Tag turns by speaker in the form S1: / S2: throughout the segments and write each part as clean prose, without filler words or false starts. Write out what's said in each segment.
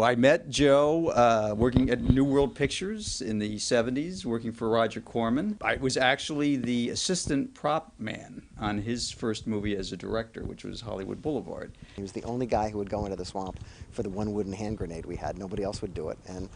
S1: Well, I met Joe working at New World Pictures in the 70s, working for Roger Corman. I was actually the assistant prop man on his first movie as a director, which was Hollywood Boulevard.
S2: He was the only guy who would go into the swamp for the one wooden hand grenade we had. Nobody else would do it. And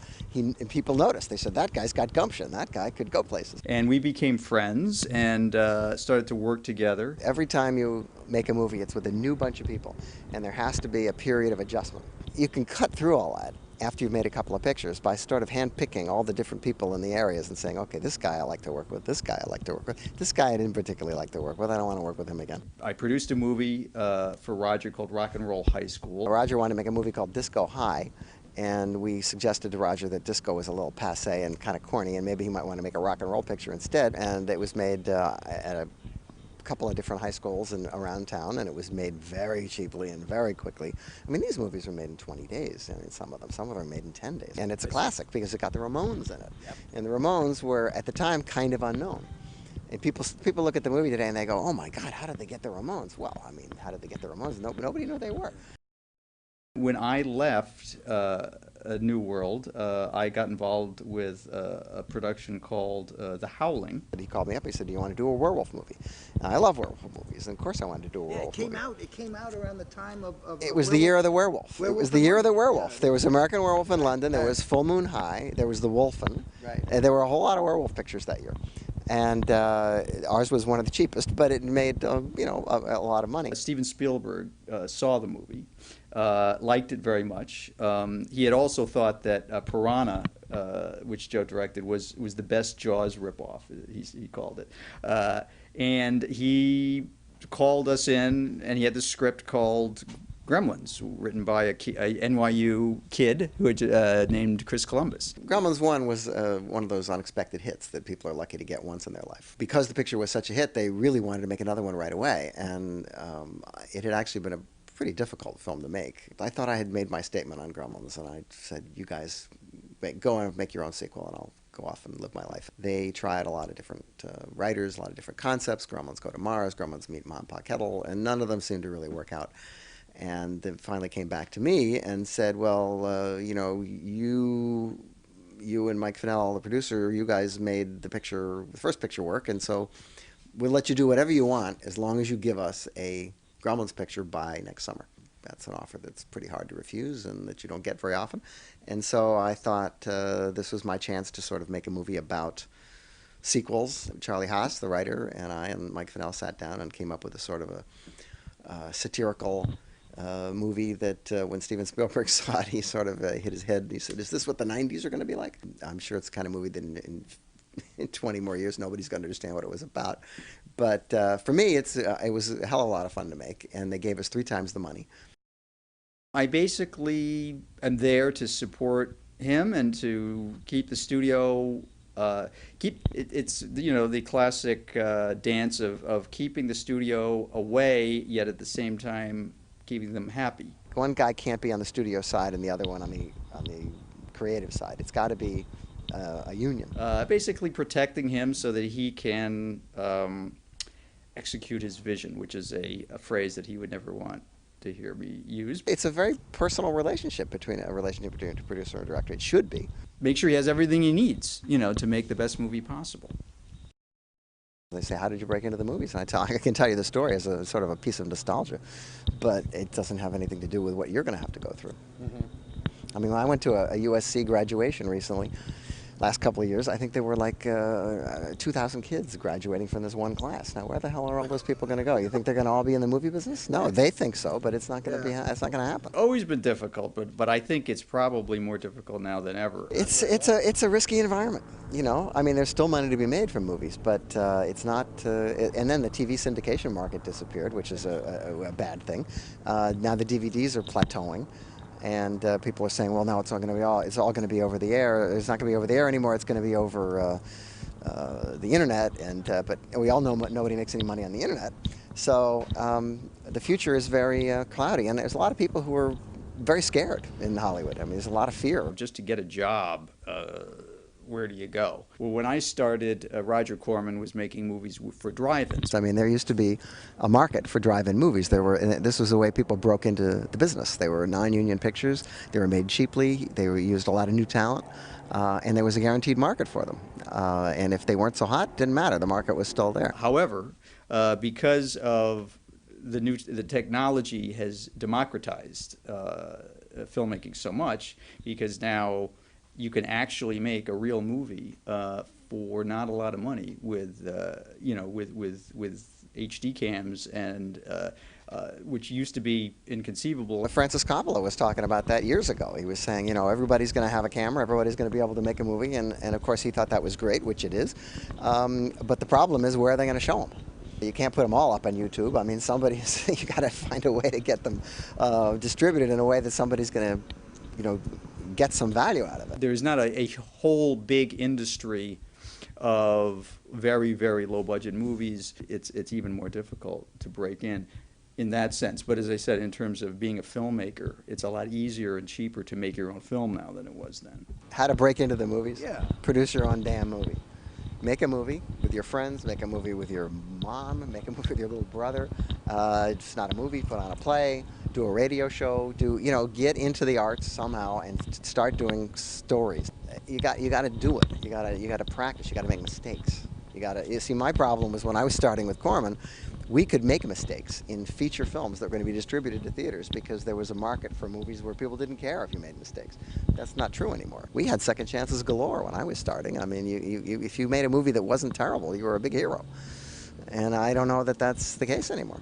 S2: people noticed. They said, that guy's got gumption. That guy could go places.
S1: And we became friends and started to work together.
S2: Every time you make a movie, it's with a new bunch of people. And there has to be a period of adjustment. You can cut through all that after you've made a couple of pictures by sort of hand-picking all the different people in the areas and saying, okay, this guy I like to work with, this guy I like to work with, this guy I didn't particularly like to work with, I don't want to work with him again.
S1: I produced a movie for Roger called Rock and Roll High School.
S2: Roger wanted to make a movie called Disco High, and we suggested to Roger that disco was a little passé and kind of corny, and maybe he might want to make a rock and roll picture instead. And it was made at a couple of different high schools around town, and it was made very cheaply and very quickly. I mean, these movies were made in 20 days. I mean, some of them are made in 10 days. And it's a classic because it got the Ramones in it. Yep. And the Ramones were, at the time, kind of unknown. And people look at the movie today and they go, oh my God, how did they get the Ramones? Well, I mean, how did they get the Ramones? Nobody knew they were.
S1: When I left New World, I got involved with a production called The Howling.
S2: He called me up. He said, "Do you want to do a werewolf movie?" And I love werewolf movies, and of course I wanted to do a werewolf movie.
S3: It came out around the time of
S2: it was the year of the werewolf. It was the year of the werewolf.
S3: Yeah.
S2: There was American Werewolf in London. There was Full Moon High. There was The Wolfen.
S3: Right.
S2: And there were a whole lot of werewolf pictures that year. And ours was one of the cheapest, but it made a lot of money.
S1: Steven Spielberg saw the movie, liked it very much. He had also thought that Piranha, which Joe directed, was the best Jaws ripoff, he called it. And he called us in, and he had this script called Gremlins, written by a NYU kid who had named Chris Columbus.
S2: Gremlins 1 was one of those unexpected hits that people are lucky to get once in their life. Because the picture was such a hit, they really wanted to make another one right away, and it had actually been a pretty difficult film to make. I thought I had made my statement on Gremlins, and I said, you guys go and make your own sequel, and I'll go off and live my life. They tried a lot of different writers, a lot of different concepts. Gremlins go to Mars, Gremlins meet Mom, Pa, Kettle, and none of them seemed to really work out. And then finally came back to me and said, well, you and Mike Finnell, the producer, you guys made the first picture work, and so we'll let you do whatever you want as long as you give us a Gremlins picture by next summer. That's an offer that's pretty hard to refuse and that you don't get very often. And so I thought this was my chance to sort of make a movie about sequels. Charlie Haas, the writer, and I and Mike Finnell sat down and came up with a sort of a satirical movie that when Steven Spielberg saw it, he sort of hit his head. He said, is this what the 90s are going to be like? I'm sure it's the kind of movie that in 20 more years, nobody's going to understand what it was about. But for me, it was a hell of a lot of fun to make, and they gave us 3 times the money.
S1: I basically am there to support him and to keep the studio it's the classic dance of keeping the studio away, yet at the same time keeping them happy.
S2: One guy can't be on the studio side and the other one on the creative side. It's got to be a union.
S1: Basically protecting him so that he can execute his vision, which is a phrase that he would never want to hear me use.
S2: It's a very personal relationship between a producer and director. It should be.
S1: Make sure he has everything he needs, to make the best movie possible.
S2: They say, how did you break into the movies? And I can tell you the story as a sort of a piece of nostalgia, but it doesn't have anything to do with what you're going to have to go through. Mm-hmm. I mean, when I went to a USC graduation recently, last couple of years, I think there were like 2,000 kids graduating from this one class. Now, where the hell are all those people going to go? You think they're going to all be in the movie business? No, they think so, but it's not going to be. It's not going to happen.
S1: Always been difficult, but I think it's probably more difficult now than ever.
S2: It's a risky environment. I mean, there's still money to be made from movies, but it's not. And then the TV syndication market disappeared, which is a bad thing. Now the DVDs are plateauing. And people are saying, well, now it's all going to be over the air. It's not going to be over the air anymore. It's going to be over the internet. But we all know nobody makes any money on the internet. So the future is very cloudy. And there's a lot of people who are very scared in Hollywood. I mean, there's a lot of fear.
S1: Just to get a job where do you go? Well, when I started, Roger Corman was making movies for drive-ins.
S2: I mean, there used to be a market for drive-in movies. And this was the way people broke into the business. They were non-union pictures. They were made cheaply. Used a lot of new talent, and there was a guaranteed market for them. And if they weren't so hot, didn't matter. The market was still there.
S1: However, because of the technology has democratized filmmaking so much, because now you can actually make a real movie for not a lot of money with HD cams and which used to be inconceivable.
S2: Francis Coppola was talking about that years ago. He was saying, everybody's going to have a camera, everybody's going to be able to make a movie, and of course he thought that was great, which it is. But the problem is, where are they going to show them? You can't put them all up on YouTube. I mean, you got to find a way to get them distributed in a way that somebody's going to, get some value out of it.
S1: There's not a whole big industry of very, very low budget movies. It's even more difficult to break in that sense. But as I said, in terms of being a filmmaker, it's a lot easier and cheaper to make your own film now than it was then.
S2: How to break into the movies?
S1: Yeah.
S2: Produce your own damn movie. Make a movie with your friends, make a movie with your mom, make a movie with your little brother. It's not a movie, put on a play, do a radio show, get into the arts somehow and start doing stories. You got to do it. You got to practice. You got to make mistakes. You see, my problem was when I was starting with Corman, we could make mistakes in feature films that were going to be distributed to theaters because there was a market for movies where people didn't care if you made mistakes. That's not true anymore. We had second chances galore when I was starting. I mean, if you made a movie that wasn't terrible, you were a big hero. And I don't know that that's the case anymore.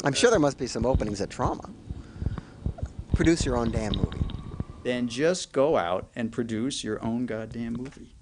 S2: I'm sure there must be some openings at Trauma. Produce your own damn movie.
S1: Then just go out and produce your own goddamn movie.